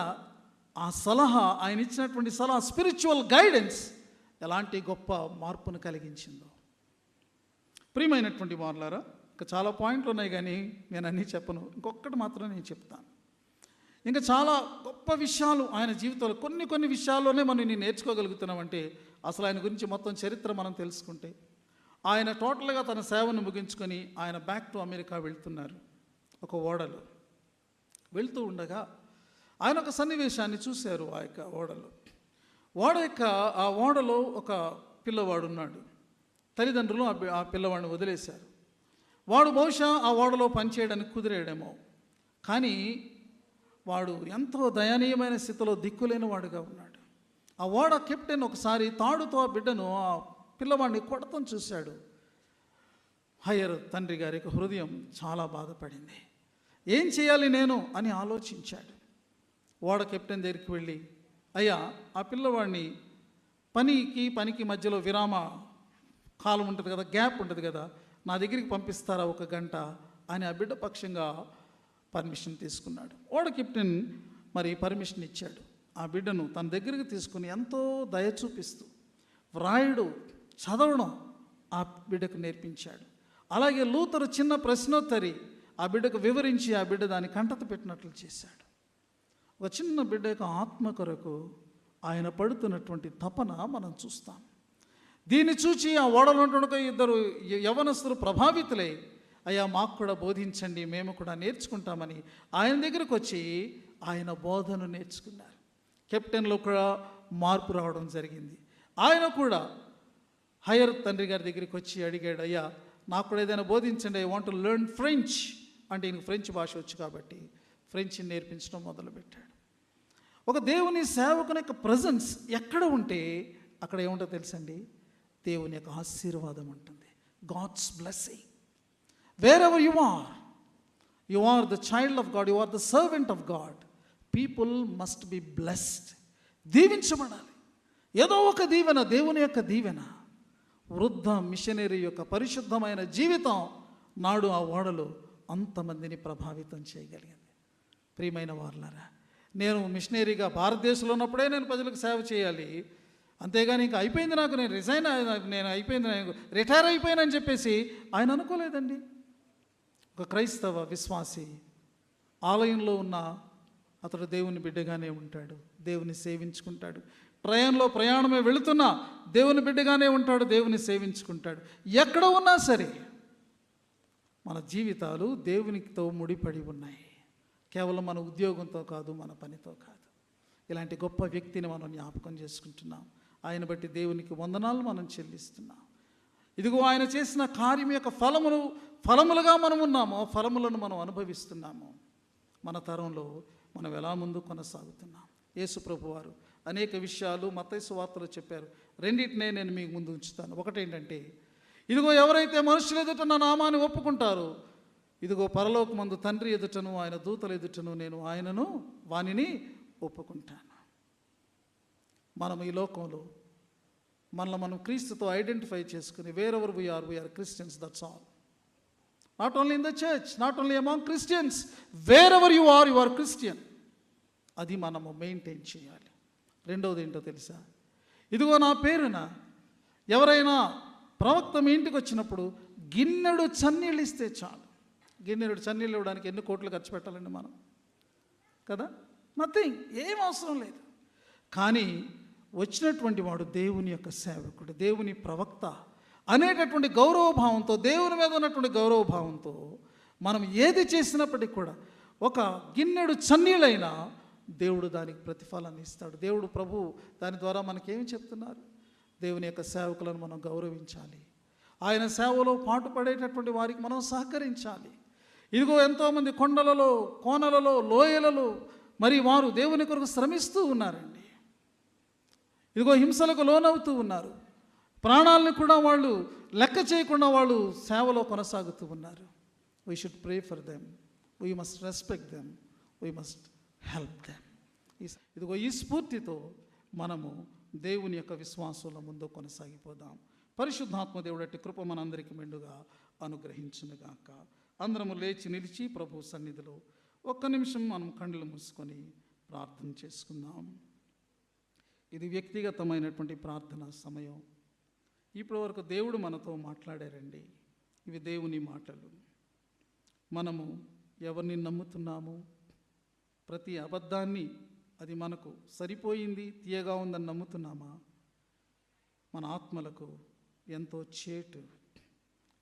ఆ సలహా, ఆయన ఇచ్చినటువంటి సలహా, స్పిరిచువల్ గైడెన్స్ ఎలాంటి గొప్ప మార్పును కలిగించిందో. ప్రియమైనటువంటి వారలారా, ఇంకా చాలా పాయింట్లు ఉన్నాయి కానీ నేను అన్నీ చెప్పను, ఇంకొకటి మాత్రం నేను చెప్తాను. ఇంకా చాలా గొప్ప విషయాలు ఆయన జీవితంలో, కొన్ని విషయాల్లోనే మనం నేను నేర్చుకోగలుగుతున్నామంటే అసలు ఆయన గురించి మొత్తం చరిత్ర మనం తెలుసుకుంటే, ఆయన టోటల్గా తన సేవను ముగించుకొని ఆయన బ్యాక్ టు అమెరికా వెళ్తున్నారు. ఒక ఓడలో వెళ్తూ ఉండగా ఆయన ఒక సన్నివేశాన్ని చూశారు. ఆ యొక్క ఓడలో ఒక పిల్లవాడు ఉన్నాడు. తల్లిదండ్రులు ఆ పిల్లవాడిని వదిలేశారు. వాడు బహుశా ఆ ఓడలో పనిచేయడానికి కుదిరేయడేమో, కానీ వాడు ఎంతో దయనీయమైన స్థితిలో దిక్కులేని వాడుగా ఉన్నాడు. ఆ ఓడ కెప్టెన్ ఒకసారి తాడుతో ఆ బిడ్డను, ఆ పిల్లవాడిని కొడతం చూశాడు. హయ్యర్ తండ్రి గారి హృదయం చాలా బాధపడింది. ఏం చేయాలి నేను అని ఆలోచించాడు. ఓడ కెప్టెన్ దగ్గరికి వెళ్ళి, అయ్యా, ఆ పిల్లవాడిని పనికి మధ్యలో విరామ కాలం ఉంటుంది కదా, గ్యాప్ ఉంటుంది కదా, నా దగ్గరికి పంపిస్తారా 1 గంట అని ఆ బిడ్డ పక్షంగా పర్మిషన్ తీసుకున్నాడు. ఓడ కెప్టెన్ మరి పర్మిషన్ ఇచ్చాడు. ఆ బిడ్డను తన దగ్గరికి తీసుకుని ఎంతో దయ చూపిస్తూ వ్రాయడు, చదవడం ఆ బిడ్డకు నేర్పించాడు. అలాగే లూథరు చిన్న ప్రశ్నోత్తరి ఆ బిడ్డకు వివరించి ఆ బిడ్డ దాన్ని కంటత పెట్టినట్లు చేశాడు. ఒక చిన్న బిడ్డ యొక్క ఆత్మ కొరకు ఆయన పడుతున్నటువంటి తపన మనం చూస్తాం. దీన్ని చూచి ఆ ఓడలో ఉంటుండగా ఇద్దరు యవనస్తులు ప్రభావితులై, అయ్యా మాకు కూడా బోధించండి, మేము కూడా నేర్చుకుంటామని ఆయన దగ్గరకు వచ్చి ఆయన బోధను నేర్చుకున్నారు. కెప్టెన్లో కూడా మార్పు రావడం జరిగింది. ఆయన కూడా హయ్యర్ తండ్రి గారి దగ్గరికి వచ్చి అడిగాడు, అయ్యా నాకు కూడా ఏదైనా బోధించండి, I want to learn French. అంటే ఈయనకు ఫ్రెంచ్ భాష వచ్చు కాబట్టి ఫ్రెంచ్ని నేర్పించడం మొదలుపెట్టాడు. ఒక దేవుని సేవకుని యొక్క ప్రజెన్స్ ఎక్కడ ఉంటే అక్కడ ఏముంటో తెలుసండి, దేవుని యొక్క ఆశీర్వాదం ఉంటుంది. God's blessing. Wherever you are the child of God, you are the servant of God. People must be blessed. దీవించబడాలి. ఏదో ఒక దీవెన, దేవుని యొక్క దీవెన. వృద్ధ మిషనరీ యొక్క పరిశుద్ధమైన జీవితం నాడు ఆ ఓడలో అంతమందిని ప్రభావితం చేయగలిగింది. ప్రియమైన వారులారా, నేను మిషనరీగా భారతదేశంలో ఉన్నప్పుడే నేను ప్రజలకు సేవ చేయాలి, అంతేగాని ఇంకా అయిపోయింది నాకు, నేను అయిపోయింది, నేను రిటైర్ అయిపోయానని చెప్పేసి ఆయన అనుకోలేదండి. ఒక క్రైస్తవ విశ్వాసి ఆలయంలో ఉన్న అతడు దేవుని బిడ్డగానే ఉంటాడు, దేవుని సేవించుకుంటాడు. ట్రైన్లో ప్రయాణమే వెళుతున్నా దేవుని బిడ్డగానే ఉంటాడు, దేవుని సేవించుకుంటాడు. ఎక్కడ ఉన్నా సరే మన జీవితాలు దేవునితో ముడిపడి ఉన్నాయి. కేవలం మన ఉద్యోగంతో కాదు, మన పనితో కాదు. ఇలాంటి గొప్ప వ్యక్తిని మనం జ్ఞాపకం చేసుకుంటున్నాం. ఆయన బట్టి దేవునికి వందనాలు మనం చెల్లిస్తున్నాం. ఇదిగో ఆయన చేసిన కార్యం యొక్క ఫలములుగా మనం ఉన్నాము, ఆ ఫలములను మనం అనుభవిస్తున్నాము. మన తరంలో మనం ఎలా ముందు కొనసాగుతున్నాం. యేసు ప్రభు వారు అనేక విషయాలు మత్తయి సువార్తలో చెప్పారు. రెండింటినే నేను మీకు ముందు ఉంచుతాను. ఒకటేంటంటే, ఇదిగో ఎవరైతే మనుషుల ఎదుట నా నామాన్ని ఒప్పుకుంటారో, ఇదిగో పరలోకమందు తండ్రి ఎదుటను ఆయన దూతల ఎదుటను నేను వానిని ఒప్పుకుంటాను. మనం ఈ లోకంలో మనం క్రీస్తుతో ఐడెంటిఫై చేసుకుని wherever we are Christians, that's all. Not only in the church, not only among Christians, wherever you are Christian. అది మనము మెయింటైన్ చేయాలి. రెండవది ఏంటో తెలుసా, ఇదిగో నా పేరున ఎవరైనా ప్రవక్త మీ ఇంటికి వచ్చినప్పుడు గిన్నెడు చన్నీళ్ళు ఇస్తే చాలు. గిన్నెడు చన్నీళ్ళు ఇవ్వడానికి ఎన్ని కోట్లు ఖర్చు పెట్టాలండి మనం కదా? నథింగ్, ఏం అవసరం లేదు. కానీ వచ్చినటువంటి వాడు దేవుని యొక్క సేవకుడు, దేవుని ప్రవక్త అనేటటువంటి గౌరవభావంతో, దేవుని మీద ఉన్నటువంటి గౌరవభావంతో మనం ఏది చేసినప్పటికీ కూడా ఒక గిన్నెడు చన్నీళ్ళైనా దేవుడు దానికి ప్రతిఫలాన్ని ఇస్తాడు. దేవుడు ప్రభు దాని ద్వారా మనకేమి చెప్తున్నారు? దేవుని యొక్క సేవకులను మనం గౌరవించాలి. ఆయన సేవలో పాటుపడేటటువంటి వారికి మనం సహకరించాలి. ఇదిగో ఎంతోమంది కొండలలో, కోనలలో, లోయలలో మరి వారు దేవుని కొరకు శ్రమిస్తూ ఉన్నారండి. ఇదిగో హింసలకు లోనవుతూ ఉన్నారు. ప్రాణాలను కూడా వాళ్ళు లెక్క చేయకుండా వాళ్ళు సేవలో కొనసాగుతూ ఉన్నారు. We should pray for them, we must respect them, we must help them. ఇదిగో ఈ స్ఫూర్తితో మనము దేవుని యొక్క విశ్వాసంలో ముందు కొనసాగిపోదాం. పరిశుద్ధాత్మ దేవుడటి కృప మనందరికీ మెండుగా అనుగ్రహించునుగాక. అందరము లేచి నిలిచి ప్రభు సన్నిధిలో ఒక్క నిమిషం మనం కళ్ళు మూసుకొని ప్రార్థన చేసుకుందాం. ఇది వ్యక్తిగతమైనటువంటి ప్రార్థనా సమయం. ఇప్పటి వరకు దేవుడు మనతో మాట్లాడారండి. ఇవి దేవుని మాటలు. మనము ఎవరిని నమ్ముతున్నాము? ప్రతి అబద్ధాన్ని అది మనకు సరిపోయింది, తీయగా ఉందని నమ్ముతున్నామా? మన ఆత్మలకు ఎంతో చేటు.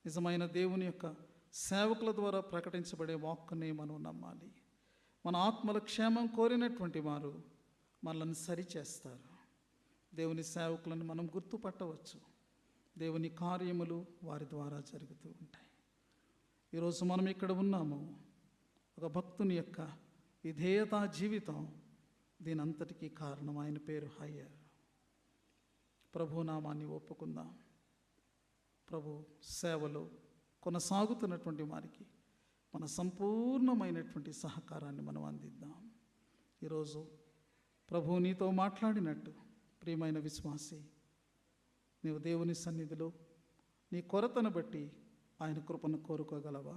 నిజమైన దేవుని యొక్క సేవకుల ద్వారా ప్రకటించబడే వాక్కునే మనం నమ్మాలి. మన ఆత్మల క్షేమం కోరినటువంటి వారు మనల్ని సరిచేస్తారు. దేవుని సేవకులను మనం గుర్తుపట్టవచ్చు. దేవుని కార్యములు వారి ద్వారా జరుగుతూ ఉంటాయి. ఈరోజు మనం ఇక్కడ ఉన్నాము. ఒక భక్తుని యొక్క విధేయతా జీవితం దీని అంతటికీ కారణం. ఆయన పేరు హయ్యర్. ప్రభునామాన్ని ఒప్పుకుందాం. ప్రభు సేవలో కొనసాగుతున్నటువంటి వారికి మన సంపూర్ణమైనటువంటి సహకారాన్ని మనం అందిద్దాం. ఈరోజు ప్రభు నీతో మాట్లాడినట్టు ప్రియమైన విశ్వాసి, నీవు దేవుని సన్నిధిలో నీ కొరతను బట్టి ఆయన కృపను కోరుకోగలవా?